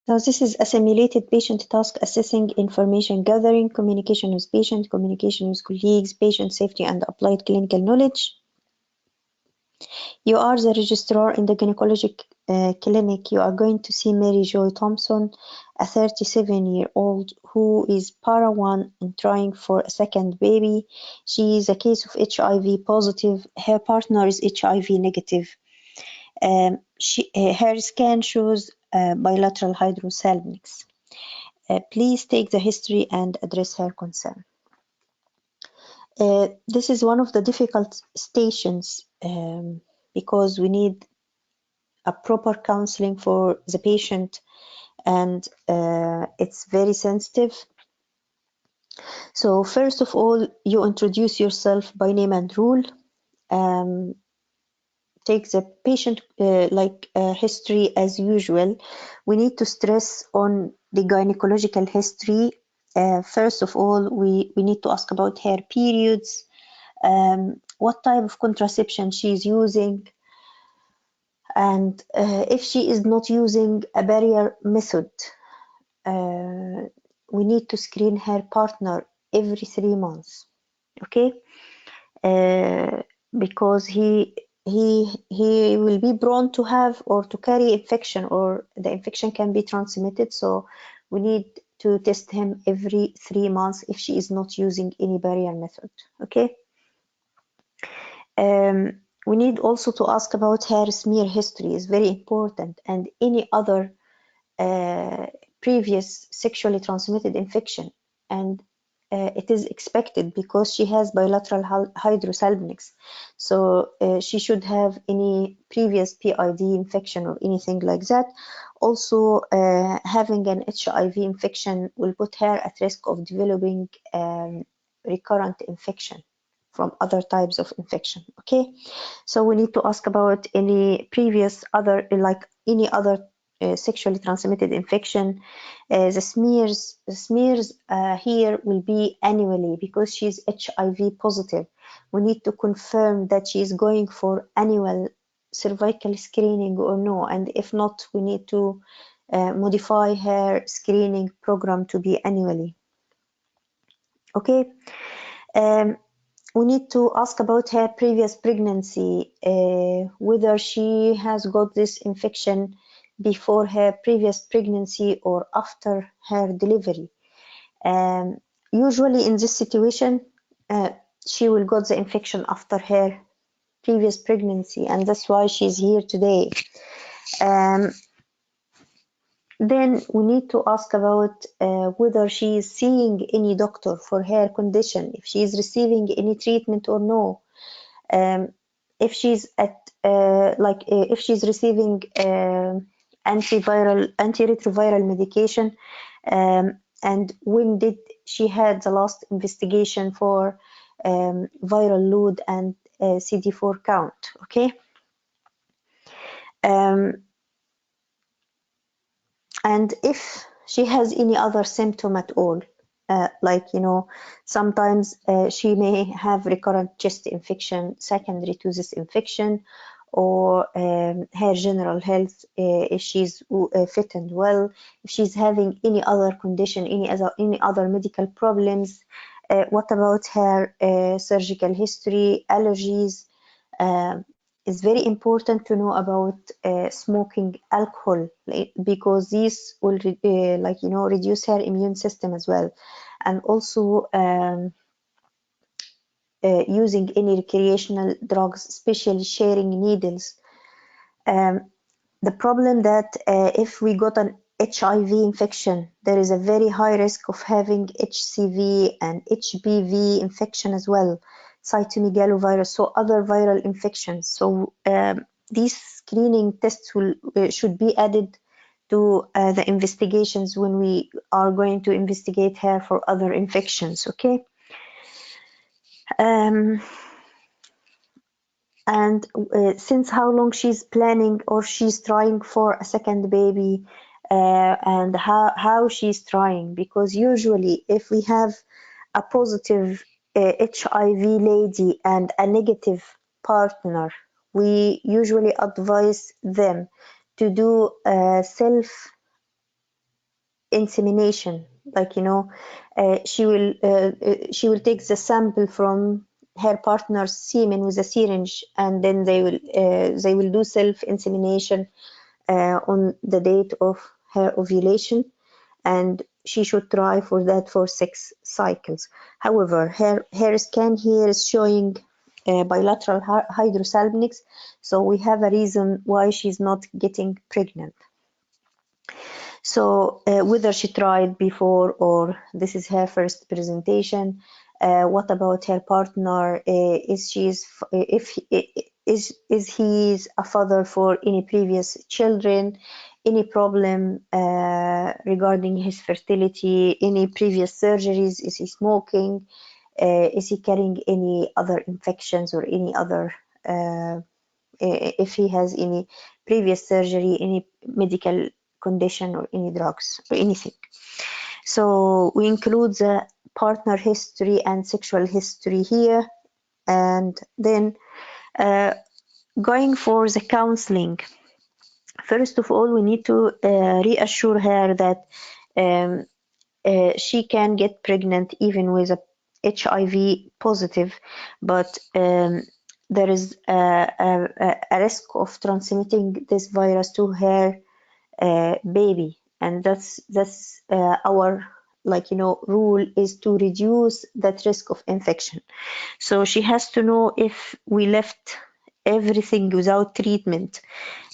Now, this is a simulated patient task assessing information gathering, communication with patient, communication with colleagues, patient safety, and applied clinical knowledge. You are the registrar in the gynecologic clinic. You are going to see Mary Joy Thompson, a 37-year-old who is para 1 and trying for a second baby. She is a case of HIV positive. Her partner is HIV negative. Her scan shows bilateral hydrosalpinx. Please take the history and address her concern. This is one of the difficult stations because we need a proper counseling for the patient, and it's very sensitive. So first of all, you introduce yourself by name and role. Take the patient history as usual. We need to stress on the gynecological history. First of all, we need to ask about her periods, what type of contraception she is using, and if she is not using a barrier method, we need to screen her partner every 3 months, okay? Because he will be prone to have or to carry infection, or the infection can be transmitted, so we need to test him every 3 months if she is not using any barrier method, okay? We need also to ask about her smear history, is very important, and any other previous sexually transmitted infection, and it is expected because she has bilateral hydrosalpinx, so she should have any previous PID infection or anything like that. Also, having an HIV infection will put her at risk of developing recurrent infection from other types of infection, okay? So we need to ask about any previous other, like any other sexually transmitted infection. The smears here will be annually because she's HIV positive. We need to confirm that she is going for annual cervical screening or no, and if not, we need to modify her screening program to be annually, okay? We need to ask about her previous pregnancy, whether she has got this infection before her previous pregnancy or after her delivery. Usually in this situation, she will got the infection after her previous pregnancy, and that's why she's here today. Then we need to ask about whether she is seeing any doctor for her condition, if she is receiving any treatment or no, if she's if she's receiving antiretroviral medication, and when did she had the last investigation for viral load and CD4 count, okay? And if she has any other symptom at all, sometimes she may have recurrent chest infection secondary to this infection, or her general health, if she's fit and well, if she's having any other condition, any other medical problems, what about her surgical history, allergies. It's very important to know about smoking, alcohol, because this will reduce her immune system as well, and also using any recreational drugs, especially sharing needles. The problem that if we got an HIV infection, there is a very high risk of having HCV and HBV infection as well, cytomegalovirus, so other viral infections. So these screening tests should be added to the investigations when we are going to investigate her for other infections, okay? And since how long she's planning or she's trying for a second baby, and how she's trying, because usually if we have a positive HIV lady and a negative partner, we usually advise them to do self insemination, like she will take the sample from her partner's semen with a syringe, and then they will do self insemination on the date of her ovulation, and she should try for that for 6 cycles. However, her scan here is showing bilateral hydrosalpinx, so we have a reason why she's not getting pregnant. So whether she tried before or this is her first presentation, what about her partner? Is he a father for any previous children? Any problem regarding his fertility? Any previous surgeries? Is he smoking? Is he carrying any other infections or any other? If he has any previous surgery, any medical condition or any drugs or anything. So we include the partner history and sexual history here, and then going for the counseling. First of all, we need to reassure her that she can get pregnant even with a HIV positive, but there is a risk of transmitting this virus to her baby, and that's our rule is to reduce that risk of infection. So she has to know if we left everything without treatment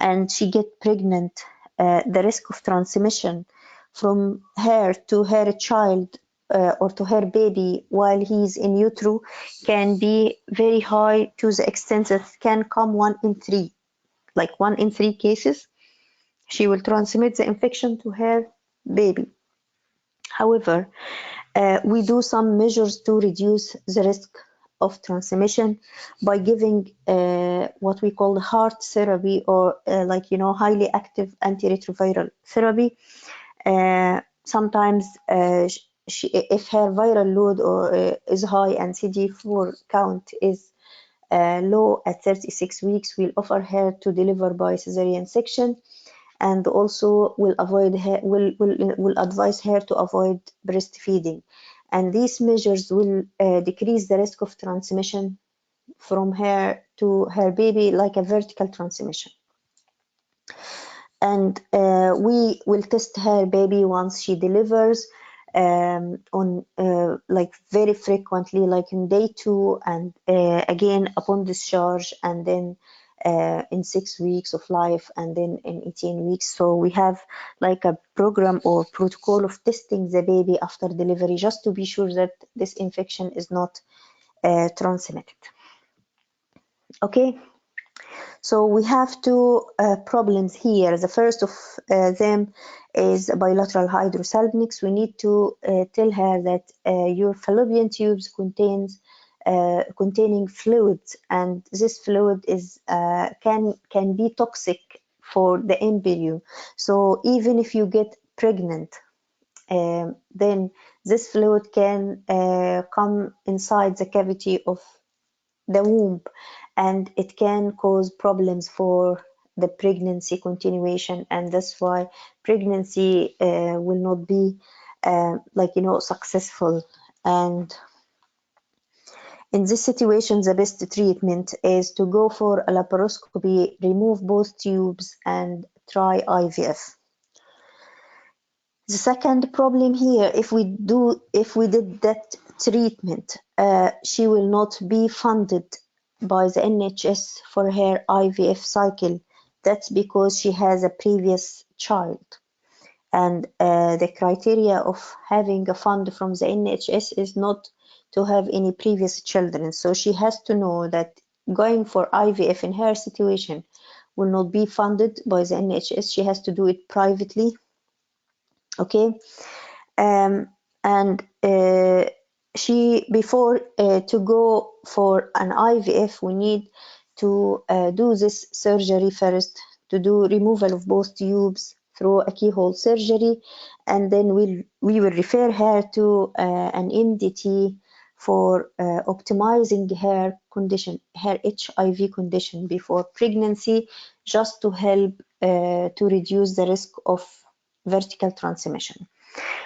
and she get pregnant, the risk of transmission from her to her child or to her baby while he's in utero can be very high, to the extent that can come 1 in 3, like 1 in 3 cases she will transmit the infection to her baby. However, we do some measures to reduce the risk of transmission by giving what we call heart therapy, or highly active antiretroviral therapy. Sometimes if her viral load is high and CD4 count is low at 36 weeks, we'll offer her to deliver by cesarean section, and also will advise her to avoid breastfeeding. And these measures will decrease the risk of transmission from her to her baby, like a vertical transmission. And we will test her baby once she delivers on like very frequently, like in day 2, and again upon discharge, and then in 6 weeks of life, and then in 18 weeks. So we have like a program or protocol of testing the baby after delivery, just to be sure that this infection is not transmitted. Okay. So we have two problems here. The first of them is bilateral hydrosalpinx. We need to tell her that your fallopian tubes containing fluids, and this fluid is can be toxic for the embryo. So even if you get pregnant, then this fluid can come inside the cavity of the womb, and it can cause problems for the pregnancy continuation, and that's why pregnancy will not be successful. And in this situation, the best treatment is to go for a laparoscopy, remove both tubes, and try IVF. The second problem here, if we did that treatment, she will not be funded by the NHS for her IVF cycle. That's because she has a previous child, and the criteria of having a fund from the NHS is not to have any previous children. So she has to know that going for IVF in her situation will not be funded by the NHS. She has to do it privately. Okay. And she, before to go for an IVF, we need to do this surgery first, to do removal of both tubes through a keyhole surgery, and then we will refer her to an MDT for optimizing her condition, her HIV condition before pregnancy, just to help to reduce the risk of vertical transmission.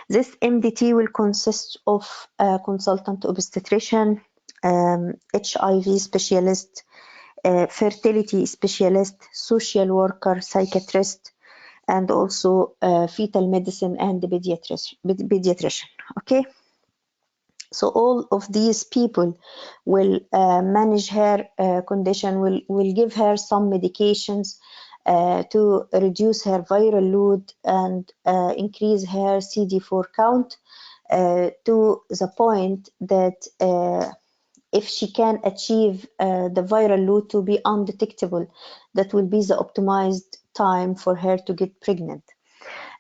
This MDT will consist of a consultant obstetrician, HIV specialist, fertility specialist, social worker, psychiatrist, and also fetal medicine and the pediatrician. Okay, so all of these people will manage her condition, will give her some medications to reduce her viral load and increase her CD4 count to the point that if she can achieve the viral load to be undetectable, that will be the optimized time for her to get pregnant.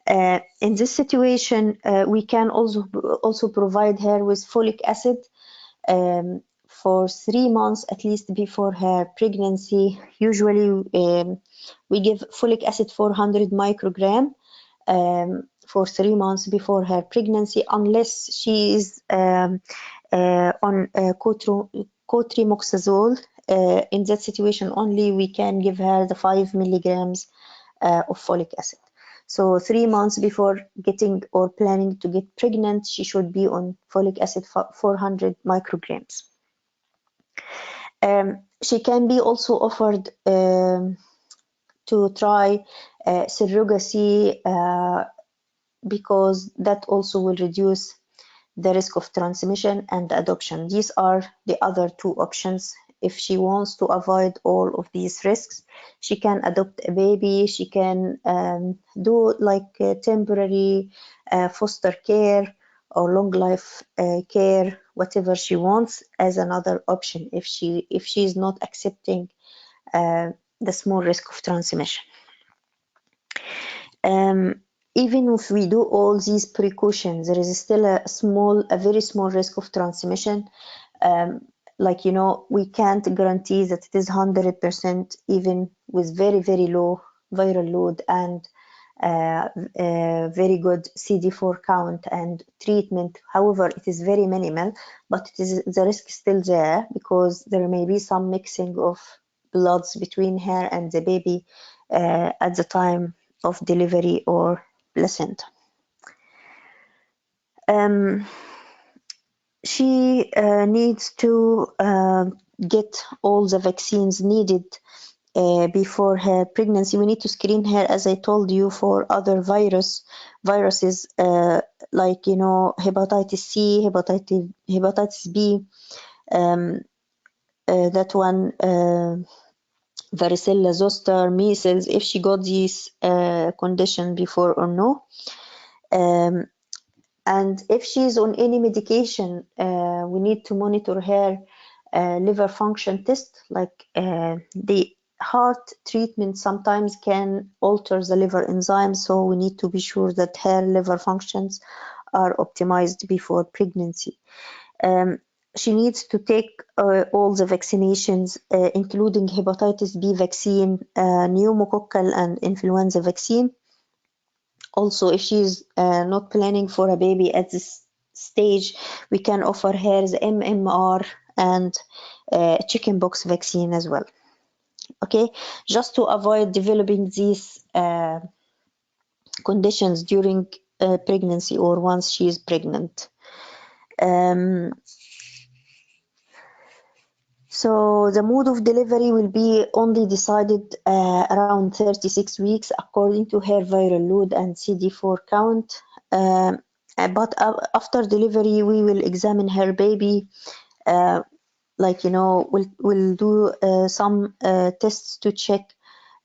In this situation, we can also provide her with folic acid for 3 months at least before her pregnancy. Usually, we give folic acid 400 microgram for 3 months before her pregnancy, unless she is on cotrimoxazole. In that situation only, we can give her the 5 milligrams of folic acid. So 3 months before getting or planning to get pregnant, she should be on folic acid 400 micrograms. She can be also offered to try surrogacy because that also will reduce the risk of transmission and adoption. These are the other 2 options. If she wants to avoid all of these risks, she can adopt a baby, she can do like temporary foster care or long life care, whatever she wants as another option if she is not accepting the small risk of transmission. Even if we do all these precautions, there is still a very small risk of transmission. Like, you know, we can't guarantee that it is 100% even with very, very low viral load and very good CD4 count and treatment. However, it is very minimal, but the risk is still there because there may be some mixing of bloods between her and the baby at the time of delivery or placenta. She needs to get all the vaccines needed before her pregnancy. We need to screen her, as I told you, for other viruses like, you know, hepatitis C, hepatitis B, that one, varicella zoster, measles, if she got these condition before or no. And if she's on any medication, we need to monitor her liver function test. Like the heart treatment sometimes can alter the liver enzymes, so we need to be sure that her liver functions are optimized before pregnancy. She needs to take all the vaccinations, including hepatitis B vaccine, pneumococcal and influenza vaccine. Also, if she's not planning for a baby at this stage, we can offer her the MMR and chickenpox vaccine as well. Okay, just to avoid developing these conditions during pregnancy or once she is pregnant. So the mode of delivery will be only decided around 36 weeks according to her viral load and CD4 count. But after delivery, we will examine her baby. Like, you know, we'll do some tests to check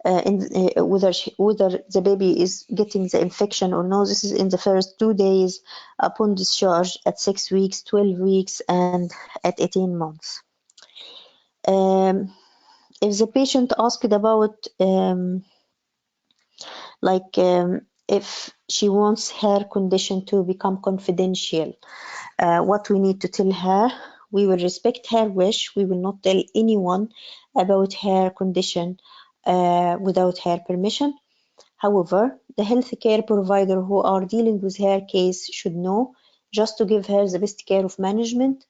whether the baby is getting the infection or no. This is in the first 2 days upon discharge, at 6 weeks, 12 weeks, and at 18 months. If the patient asked about if she wants her condition to become confidential, what we need to tell her, we will respect her wish. We will not tell anyone about her condition without her permission. However, the healthcare provider who are dealing with her case should know, just to give her the best care of management.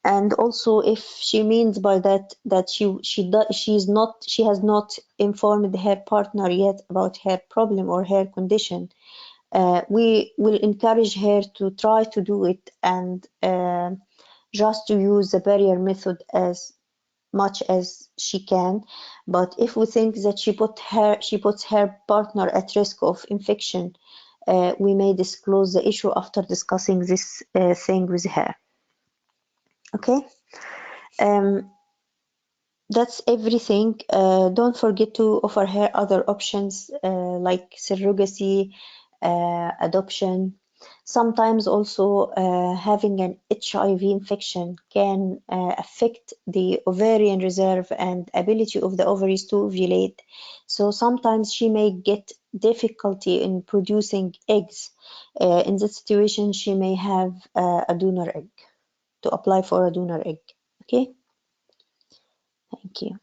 And also, if she means by that she has not informed her partner yet about her problem or her condition, We will encourage her to try to do it and just to use the barrier method as much as she can. But if we think that she puts her partner at risk of infection, we may disclose the issue after discussing this thing with her. Okay. Um, that's everything. Don't forget to offer her other options like surrogacy, adoption. Sometimes also having an HIV infection can affect the ovarian reserve and ability of the ovaries to ovulate. So sometimes she may get difficulty in producing eggs. In that situation, she may have a donor egg to apply for a donor egg. Okay, thank you.